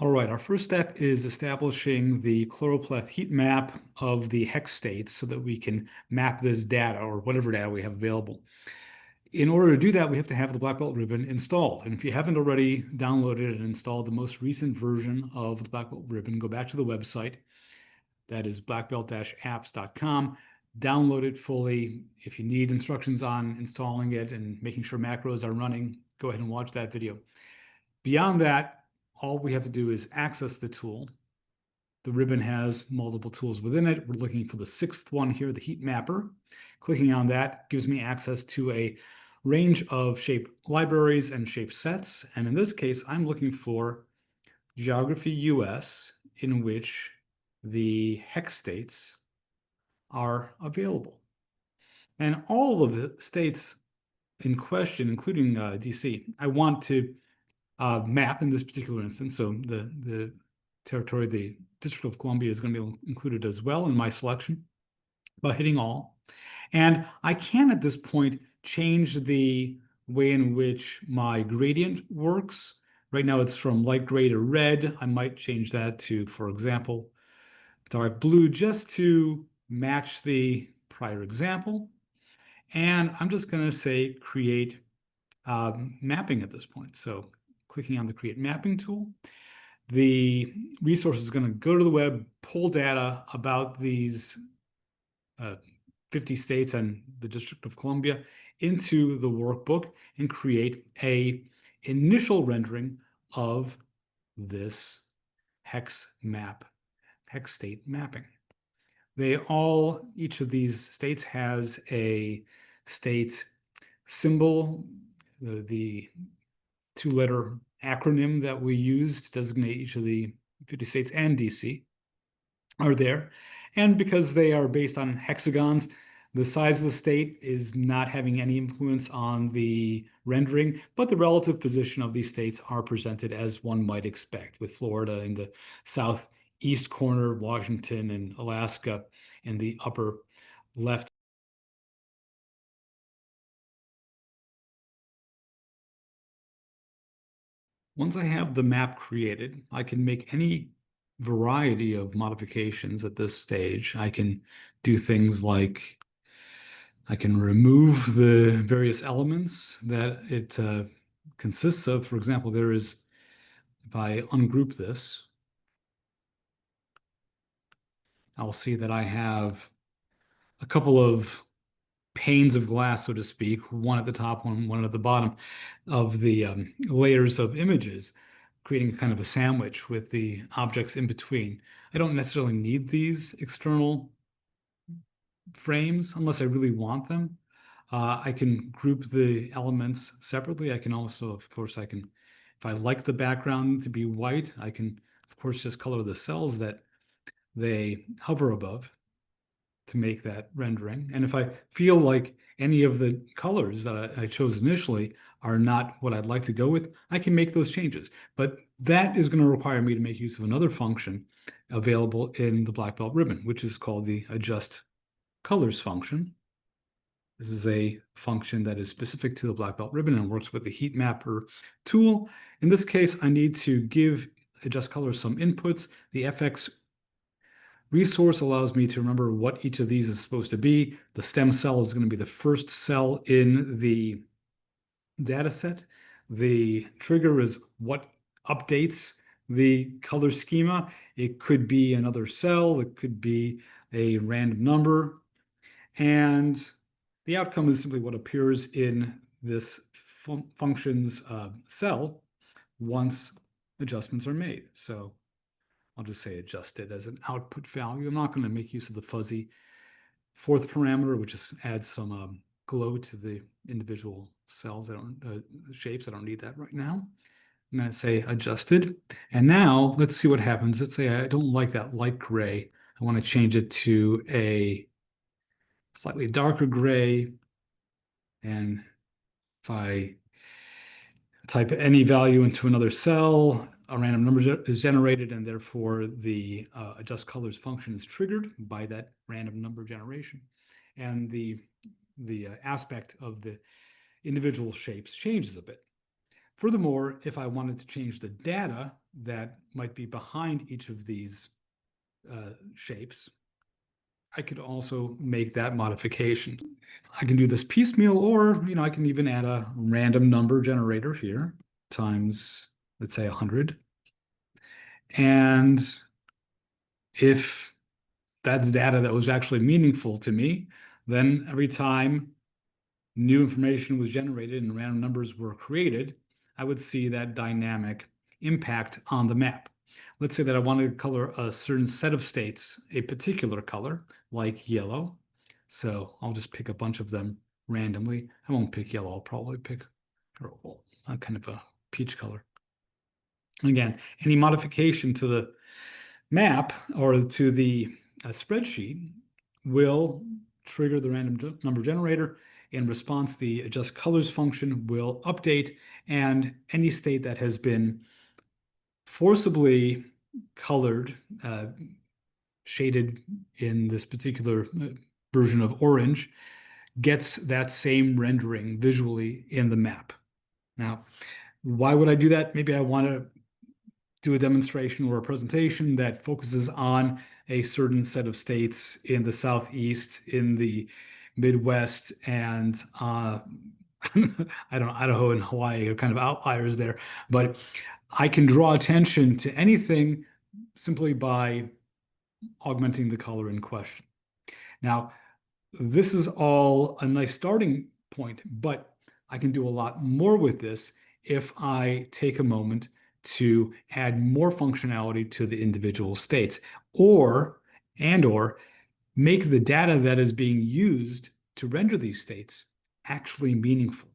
All right, our first step is establishing the choropleth heat map of the hex states so that we can map this data or whatever data we have available. In order to do that, we have to have the black belt ribbon installed. And if you haven't already downloaded and installed the most recent version of the black belt ribbon, go back to the website. That is blackbelt-apps.com. Download it fully. If you need instructions on installing it and making sure macros are running, go ahead and watch that video. Beyond that, all we have to do is access the tool. The ribbon has multiple tools within it. We're looking for the sixth one here, the Heatmapper. Clicking on that gives me access to a range of shape libraries and shape sets. And in this case, I'm looking for Geography US, in which the hex states are available. And all of the states in question, including DC, I want to map in this particular instance. So the territory, the District of Columbia, is going to be included as well in my selection by hitting all. And I can at this point change the way in which my gradient works. Right now it's from light gray to red. I might change that to, for example, dark blue just to match the prior example. And I'm just going to say create mapping at this point. So clicking on the create mapping tool, the resource is going to go to the web, pull data about these 50 states and the District of Columbia into the workbook and create a initial rendering of this hex state mapping. Each of these states has a state symbol, the two-letter acronym that we use to designate each of the 50 states and DC are there. And because they are based on hexagons, the size of the state is not having any influence on the rendering, but the relative position of these states are presented as one might expect, with Florida in the southeast corner, Washington and Alaska in the upper left. Once I have the map created, I can make any variety of modifications at this stage. I can do things like I can remove the various elements that it consists of. For example, if I ungroup this, I'll see that I have a couple of panes of glass, so to speak, one at the top, one at the bottom of the layers of images, creating kind of a sandwich with the objects in between. I don't necessarily need these external frames unless I really want them. I can group the elements separately. I can also, of course, if I like the background to be white, I can, of course, just color the cells that they hover above to make that rendering. And if I feel like any of the colors that I chose initially are not what I'd like to go with, I can make those changes. But that is going to require me to make use of another function available in the black belt ribbon, which is called the adjust colors function. This is a function that is specific to the black belt ribbon and works with the Heatmapper tool. In this case, I need to give adjust colors some inputs. The FX resource allows me to remember what each of these is supposed to be. The stem cell is going to be the first cell in the data set. The trigger is what updates the color schema. It could be another cell. It could be a random number. And the outcome is simply what appears in this function's cell once adjustments are made. So I'll just say adjusted as an output value. I'm not going to make use of the fuzzy fourth parameter, which just adds some glow to the individual cells. Shapes. I don't need that right now. I'm going to say adjusted. And now let's see what happens. Let's say I don't like that light gray. I want to change it to a slightly darker gray. And if I type any value into another cell, a random number is generated, and therefore the adjust colors function is triggered by that random number generation. And the aspect of the individual shapes changes a bit. Furthermore, if I wanted to change the data that might be behind each of these shapes, I could also make that modification. I can do this piecemeal, or I can even add a random number generator here times, let's say, 100. And if that's data that was actually meaningful to me, then every time new information was generated and random numbers were created, I would see that dynamic impact on the map. Let's say that I wanted to color a certain set of states a particular color, like yellow. So I'll just pick a bunch of them randomly. I won't pick yellow. I'll probably pick a kind of a peach color. Again, any modification to the map or to the spreadsheet will trigger the random number generator. In response, the adjust colors function will update, and any state that has been forcibly colored, shaded in this particular version of orange, gets that same rendering visually in the map. Now, why would I do that? Maybe I want to do a demonstration or a presentation that focuses on a certain set of states in the Southeast, in the Midwest, and I don't know, Idaho and Hawaii are kind of outliers there, but I can draw attention to anything simply by augmenting the color in question. Now, this is all a nice starting point, but I can do a lot more with this if I take a moment to add more functionality to the individual states, or make the data that is being used to render these states actually meaningful.